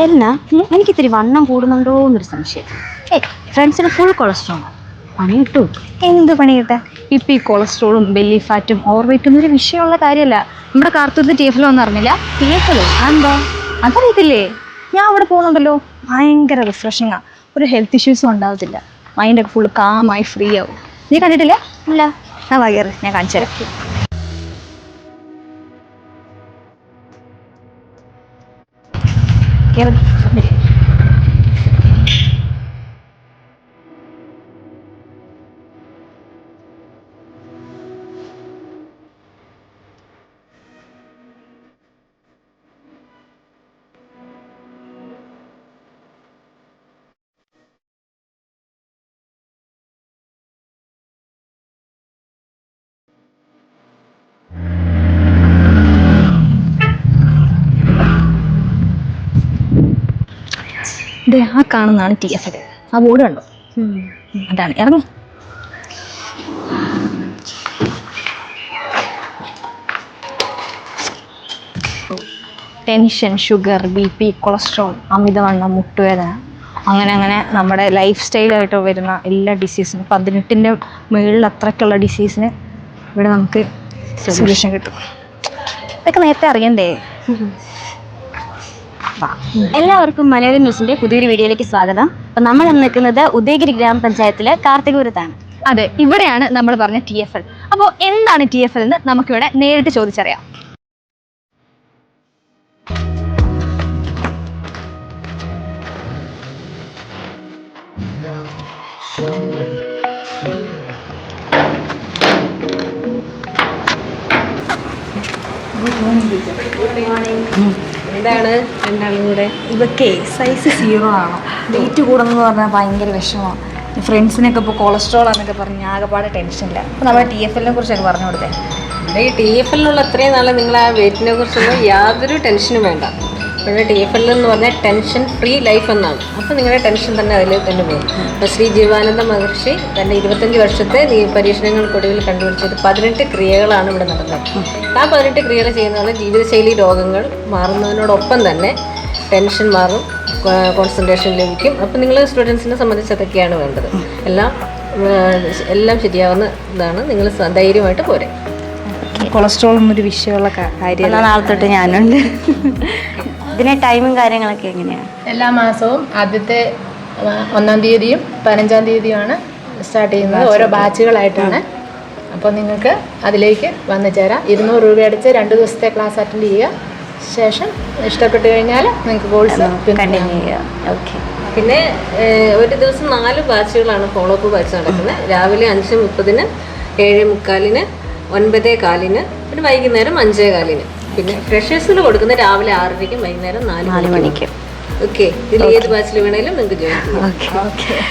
എന്നാ എനിക്കിത്തിരി വണ്ണം കൂടുന്നുണ്ടോ എന്നൊരു സംശയം. ഫ്രണ്ട്സിന് ഫുൾ കൊളസ്ട്രോൾ പണി കിട്ടൂ. എന്ത് പണി കിട്ടാ? ഇപ്പം ഈ കൊളസ്ട്രോളും ബെല്ലി ഫാറ്റും ഓവർ വെയിറ്റും ഒരു വിഷയമുള്ള കാര്യമല്ല. നമ്മുടെ കാർത്തൂരത്ത് TFL ഒന്നും അറിഞ്ഞില്ല. TFL അതെന്താ? അതറിയത്തില്ലേ? ഞാൻ അവിടെ പോകുന്നുണ്ടല്ലോ, ഭയങ്കര റിഫ്രഷിങ്ങാ. ഒരു ഹെൽത്ത് ഇഷ്യൂസും ഉണ്ടാവത്തില്ല. മൈൻഡൊക്കെ ഫുള്ള് കാമായി ഫ്രീ ആവും. നീ കണ്ടിട്ടില്ല? ഇല്ല. ആ വയറ് ഞാൻ കാണിച്ചു തരാം. കേറ്. ദേ ആ കാണുന്നതാണ് TFL. ആ ബോർഡ് കണ്ടോ? അതാണ്. ഇറങ്ങി. ടെൻഷൻ, ഷുഗർ, BP, കൊളസ്ട്രോൾ, അമിതവണ്ണം, മുട്ടുവേദന, അങ്ങനെ അങ്ങനെ നമ്മുടെ ലൈഫ് സ്റ്റൈലായിട്ട് വരുന്ന എല്ലാ ഡിസീസിനും 18ൻ്റെ മുകളിൽ അത്രയ്ക്കുള്ള ഡിസീസിന് ഇവിടെ നമുക്ക് സൊല്യൂഷൻ കിട്ടും. ഇതൊക്കെ നേരത്തെ അറിയണ്ടേ? എല്ലാവർക്കും മലയാളം ന്യൂസിന്റെ പുതിയൊരു വീഡിയോയിലേക്ക് സ്വാഗതം. അപ്പം നമ്മൾ നിൽക്കുന്നത് ഉദയഗിരി ഗ്രാമപഞ്ചായത്തിലെ കാർത്തികപുരത്താണ്. അതെ, ഇവിടെയാണ് നമ്മൾ പറഞ്ഞ TFL. അപ്പോൾ എന്താണ് TFL എന്ന് നമുക്കിവിടെ നേരിട്ട് ചോദിച്ചറിയാം. എന്താണ് രണ്ടാളും കൂടെ? ഇതൊക്കെ സൈസ് 0 ആണോ? വെയിറ്റ് കൂടുന്നെന്ന് പറഞ്ഞാൽ ഭയങ്കര വിഷമമാണ്. ഫ്രണ്ട്സിനൊക്കെ ഇപ്പോൾ കൊളസ്ട്രോൾ ആണെന്നൊക്കെ പറഞ്ഞ് ആകെപ്പാടെ ടെൻഷനില്ല. അപ്പോൾ നമ്മുടെ TFL കുറിച്ചൊക്കെ പറഞ്ഞു കൊടുത്തേ. ഈ TFL അത്രയും നാളെ നിങ്ങൾ ആ വെയിറ്റിനെ കുറിച്ചൊന്നും യാതൊരു ടെൻഷനും വേണ്ട. ഇവിടെ TFL എന്ന് പറഞ്ഞാൽ ടെൻഷൻ ഫ്രീ ലൈഫ് എന്നാണ്. അപ്പോൾ നിങ്ങളുടെ ടെൻഷൻ തന്നെ അതിൽ തന്നെ പോകും. അപ്പോൾ ശ്രീ ജീവാനന്ദ മഹർഷി തൻ്റെ 25 വർഷത്തെ പരീക്ഷണങ്ങൾക്കൊടുവിൽ കണ്ടുപിടിച്ചത് 18 ക്രിയകളാണ് ഇവിടെ നടന്നത്. ആ 18 ക്രിയകൾ ചെയ്യുന്നതാണ് ജീവിതശൈലി രോഗങ്ങൾ മാറുന്നതിനോടൊപ്പം തന്നെ ടെൻഷൻ മാറും, കോൺസെൻട്രേഷൻ ലഭിക്കും. അപ്പോൾ നിങ്ങൾ സ്റ്റുഡൻസിനെ സംബന്ധിച്ച് അതൊക്കെയാണ് വേണ്ടത്. എല്ലാം ശരിയാവുന്ന ഇതാണ്. നിങ്ങൾ ധൈര്യമായിട്ട് പോരെ. കൊളസ്ട്രോൾ ഒരു വിഷയമുള്ള കാര്യം. നാളെ തൊട്ട് ഞാനുണ്ട്. ഇതിന്റെ ടൈമും കാര്യങ്ങളൊക്കെ എങ്ങനെയാണ്? എല്ലാ മാസവും ആദ്യത്തെ 1-ാം തീയതിയും 15-ാം തീയതിയുമാണ് സ്റ്റാർട്ട് ചെയ്യുന്നത്. ഓരോ ബാച്ചുകളായിട്ടാണ്. അപ്പോൾ നിങ്ങൾക്ക് അതിലേക്ക് വന്നു ചേരാം. 200 രൂപ അടിച്ച് 2 ദിവസത്തെ ക്ലാസ് അറ്റൻഡ് ചെയ്യുക. ശേഷം ഇഷ്ടപ്പെട്ട് കഴിഞ്ഞാൽ നിങ്ങൾക്ക് കോഴ്സ് കണ്ടിന്യൂ ചെയ്യുക. ഓക്കെ. പിന്നെ ഒരു ദിവസം 4 ബാച്ചുകളാണ് ഫോളോ അപ്പ് ബാച്ച് നടക്കുന്നത്. രാവിലെ 5:30-ന്, 7:45-ന്, 9:15-ന്, പിന്നെ വൈകുന്നേരം 5:15-ന്. പിന്നെ ഫ്രഷേഴ്സിന് കൊടുക്കുന്ന രാവിലെ 6:00-ക്കും വൈകുന്നേരം 4 മണിക്കും. ഓക്കെ. ഇതിൽ ഏത് ബാച്ചിൽ വേണേലും നിങ്ങൾക്ക് ജോയിൻ ചെയ്യാം.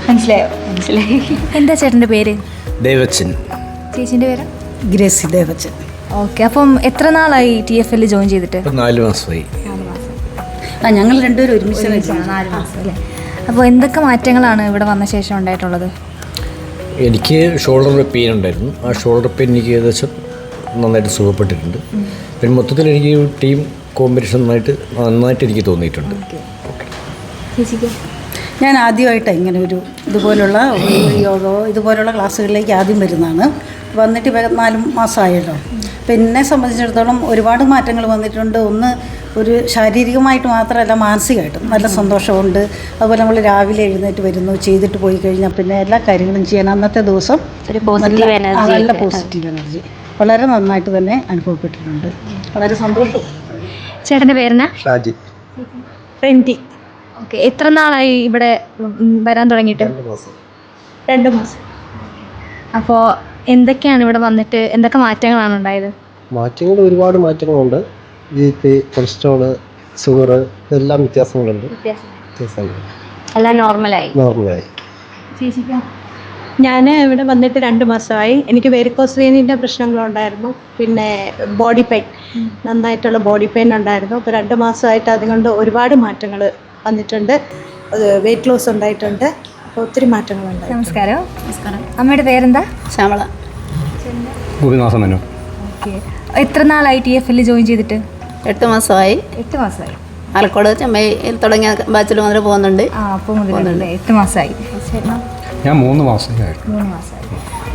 മനസ്സിലായോ? മനസ്സിലായി. എന്താ ചേട്ടൻ്റെ പേര്? ദേവച്ചൻ. ചേച്ചിൻ്റെ പേര്? ഗ്രേസി ദേവച്ചൻ. ഓക്കെ. അപ്പം എത്ര നാളായി TFL ജോയിൻ ചെയ്തിട്ട്? 4 മാസമായി. ഞങ്ങൾ രണ്ടുപേരും ഒരുമിച്ച് 4 മാസം അല്ലേ? അപ്പോൾ എന്തൊക്കെ മാറ്റങ്ങളാണ് ഇവിടെ വന്ന ശേഷം ഉണ്ടായിട്ടുള്ളത്? എനിക്ക് ഷോൾഡർ പെയിൻ ഉണ്ടായിരുന്നു. ആ ഷോൾഡർ പെയിൻ എനിക്ക് ഏകദേശം നന്നായിട്ട് സുഖപ്പെട്ടിട്ടുണ്ട്. പിന്നെ മൊത്തത്തിൽ എനിക്ക് ടീം കോമ്പിനേഷൻ നന്നായിട്ട് എനിക്ക് തോന്നിയിട്ടുണ്ട്. ഞാൻ ആദ്യമായിട്ടാണ് ഇങ്ങനെ ഇതുപോലുള്ള ഇതുപോലുള്ള ക്ലാസ്സുകളിലേക്ക് ആദ്യം വരുന്നതാണ്. വന്നിട്ട് ഇപ്പോൾ 4 മാസമായല്ലോ. അപ്പോൾ എന്നെ സംബന്ധിച്ചിടത്തോളം ഒരുപാട് മാറ്റങ്ങൾ വന്നിട്ടുണ്ട്. ഒന്ന്, ഒരു ശാരീരികമായിട്ട് മാത്രമല്ല, മാനസികമായിട്ടും നല്ല സന്തോഷമുണ്ട്. അതുപോലെ നമ്മൾ രാവിലെ എഴുന്നേറ്റ് വരുന്നു, ചെയ്തിട്ട് പോയി കഴിഞ്ഞാൽ പിന്നെ എല്ലാ കാര്യങ്ങളും ചെയ്യാൻ അന്നത്തെ ദിവസം നല്ല പോസിറ്റീവ് എനർജി വളരെ നന്നായിട്ട് തന്നെ അനുഭവപ്പെട്ടിട്ടുണ്ട്. വളരെ സന്തോഷം. ചേട്ടൻ്റെ പേരെന്നാ? ഷാജി. റെൻറ്റി. ഓക്കെ. എത്ര നാളായി ഇവിടെ വരാൻ തുടങ്ങിയിട്ട്? 2 മാസം. അപ്പോൾ എന്തൊക്കെയാണ് ഇവിടെ വന്നിട്ട് എന്തൊക്കെ മാറ്റങ്ങളാണ് ഉണ്ടായത്? മാറ്റങ്ങൾ ഒരുപാട് മാറ്റങ്ങളുണ്ട്. BP, കൊളസ്ട്രോള്, ഷുഗർ, ഇതെല്ലാം വ്യത്യാസങ്ങളുണ്ട്. എല്ലാം നോർമലായി. ഞാൻ ഇവിടെ വന്നിട്ട് 2 മാസമായി. എനിക്ക് വെരിക്കോസ് വെയിനിൻ്റെ പ്രശ്നങ്ങളുണ്ടായിരുന്നു. പിന്നെ ബോഡി പെയിൻ, നന്നായിട്ടുള്ള ബോഡി പെയിൻ ഉണ്ടായിരുന്നു. ഇപ്പോൾ 2 മാസമായിട്ട് അതുകൊണ്ട് ഒരുപാട് മാറ്റങ്ങൾ വന്നിട്ടുണ്ട്. വെയിറ്റ് ലോസ് ഉണ്ടായിട്ടുണ്ട്. അപ്പോൾ ഒത്തിരി മാറ്റങ്ങളുണ്ട്. നമസ്കാരം. അമ്മയുടെ പേരെന്താ? ശ്യാമള. ഓക്കെ. എത്ര നാളായി TFL ജോയിൻ ചെയ്തിട്ട്? 8 മാസമായി. 8 മാസമായി. ആലക്കോട് ചെമ്മൈയിൽ തുടങ്ങിയ ബാച്ചിൽ മുതൽ പോകുന്നുണ്ട്. അപ്പോൾ മുതലല്ലേ 8 മാസമായി. ഞാൻ 3 മാസമായിരുന്നു. 3 മാസമായി.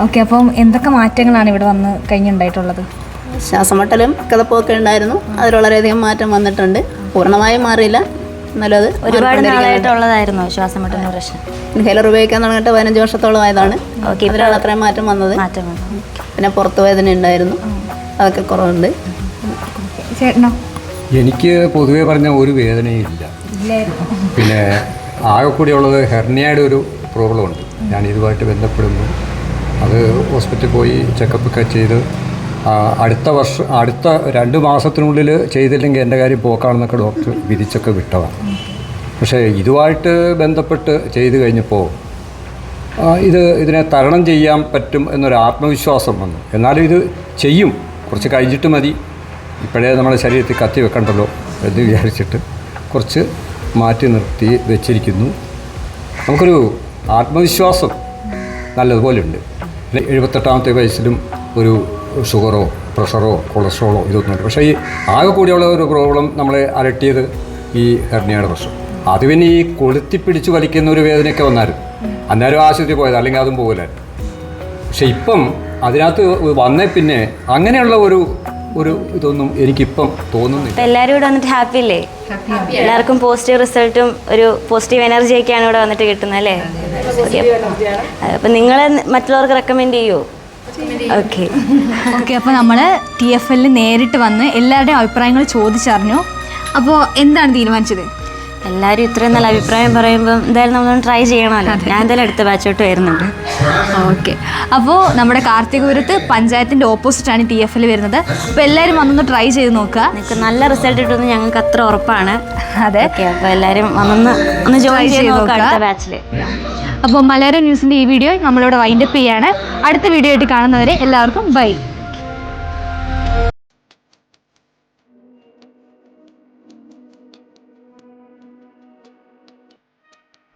ഓക്കെ, അപ്പം എന്തൊക്കെ മാറ്റങ്ങളാണ് ഇവിടെ വന്ന് കഴിഞ്ഞുണ്ടായിട്ടുള്ളത്? ശ്വാസമുട്ടലും കിതപ്പൊക്കെ ഉണ്ടായിരുന്നു. അതിൽ വളരെയധികം മാറ്റം വന്നിട്ടുണ്ട്. പൂർണ്ണമായും മാറിയില്ല, എന്നാലും അത് ഒരുപാട് നാളായിട്ടുള്ളതായിരുന്നു ശ്വാസമുട്ടുന്ന പ്രശ്നം. ഇൻഹേലർ ഉപയോഗിക്കാൻ തുടങ്ങിയിട്ട് 15 വർഷത്തോളമായതാണ്. അതിലാണ് അത്രയും മാറ്റം വന്നത്. പിന്നെ പുറത്ത് വേദന ഉണ്ടായിരുന്നു, അതൊക്കെ കുറവുണ്ട്. ചേട്ടനോ? എനിക്ക് പൊതുവേ പറഞ്ഞ ഒരു വേദനയും ഇല്ല. പിന്നെ ആകെ കൂടിയുള്ളത് ഹെർണിയയുടെ ഒരു പ്രോബ്ലം ഉണ്ട്. ഞാൻ ഇതുമായിട്ട് ബന്ധപ്പെടുമ്പോൾ അത് ഹോസ്പിറ്റലിൽ പോയി ചെക്കപ്പൊക്കെ ചെയ്ത് അടുത്ത 2 മാസത്തിനുള്ളിൽ ചെയ്തില്ലെങ്കിൽ എൻ്റെ കാര്യം പോക്കാണെന്നൊക്കെ ഡോക്ടർ വിധിച്ചൊക്കെ വിട്ടതാണ്. പക്ഷേ ഇതുമായിട്ട് ബന്ധപ്പെട്ട് ചെയ്ത് കഴിഞ്ഞപ്പോൾ ഇതിനെ തരണം ചെയ്യാൻ പറ്റും എന്നൊരു ആത്മവിശ്വാസം വന്നു. എന്നാലും ഇത് ചെയ്യും, കുറച്ച് കഴിഞ്ഞിട്ട് മതി, ഇപ്പോഴേ നമ്മുടെ ശരീരത്തിൽ കത്തി വെക്കണ്ടല്ലോ എന്ന് വിചാരിച്ചിട്ട് കുറച്ച് മാറ്റി നിർത്തി വെച്ചിരിക്കുന്നു. നമുക്കൊരു ആത്മവിശ്വാസം നല്ലതുപോലെ ഉണ്ട്. 78ാമത്തെ വയസ്സിലും ഒരു ഷുഗറോ പ്രഷറോ കൊളസ്ട്രോളോ ഇതൊന്നുമില്ല. പക്ഷേ ഈ ആകെ കൂടിയുള്ള ഒരു പ്രോബ്ലം നമ്മളെ അലട്ടിയത് ഈ ഹെർണിയയുടെ പ്രശ്നം. അത് പിന്നെ ഈ കൊളുത്തിപ്പിടിച്ച് വലിക്കുന്ന ഒരു വേദനയൊക്കെ വന്നായിരുന്നു. അന്നേരം ആശുപത്രി പോയത്, അല്ലെങ്കിൽ അതും പോകില്ലായിരുന്നു. പക്ഷെ ഇപ്പം അതിനകത്ത് വന്നേ പിന്നെ അങ്ങനെയുള്ള ഒരു ഇതൊന്നും എനിക്കിപ്പം തോന്നുന്നില്ല. എല്ലാവരും ഇവിടെ വന്നിട്ട് ഹാപ്പി അല്ലേ? എല്ലാവർക്കും പോസിറ്റീവ് റിസൾട്ടും ഒരു പോസിറ്റീവ് എനർജി ഒക്കെയാണ് ഇവിടെ വന്നിട്ട് കിട്ടുന്നത് അല്ലേ? അപ്പം നിങ്ങൾ മറ്റുള്ളവർക്ക് റെക്കമെൻഡ് ചെയ്യുമോ? ഓക്കെ, അപ്പോൾ നമ്മൾ TFL നേരിട്ട് വന്ന് എല്ലാവരുടെയും അഭിപ്രായങ്ങൾ ചോദിച്ചറിഞ്ഞു. അപ്പോൾ എന്താണ് തീരുമാനിച്ചത്? എല്ലാവരും ഇത്രയും നല്ല അഭിപ്രായം പറയുമ്പോൾ എന്തായാലും നമ്മളൊന്ന് ട്രൈ ചെയ്യണമല്ലോ. ഞാൻ എന്തായാലും അടുത്ത ബാച്ചോട്ട് വരുന്നുണ്ട്. ഓക്കെ, അപ്പോൾ നമ്മുടെ കാർത്തികപുരത്ത് പഞ്ചായത്തിൻ്റെ ഓപ്പോസിറ്റാണ് TFL വരുന്നത്. അപ്പോൾ എല്ലാവരും വന്നൊന്ന് ട്രൈ ചെയ്ത് നോക്കുക. നിങ്ങൾക്ക് നല്ല റിസൾട്ട് കിട്ടുമെന്ന് ഞങ്ങൾക്ക് അത്ര ഉറപ്പാണ്. അതെ, അപ്പോൾ എല്ലാവരും ഒന്ന് ജോയിൻ ചെയ്ത് നോക്കുക അടുത്ത ബാച്ചിൽ. അപ്പോൾ മലയാളം ന്യൂസിൻ്റെ ഈ വീഡിയോ നമ്മളിവിടെ വൈൻഡപ്പ് ചെയ്യാണ്. അടുത്ത വീഡിയോ ആയിട്ട് കാണുന്നവരെ എല്ലാവർക്കും ബൈ.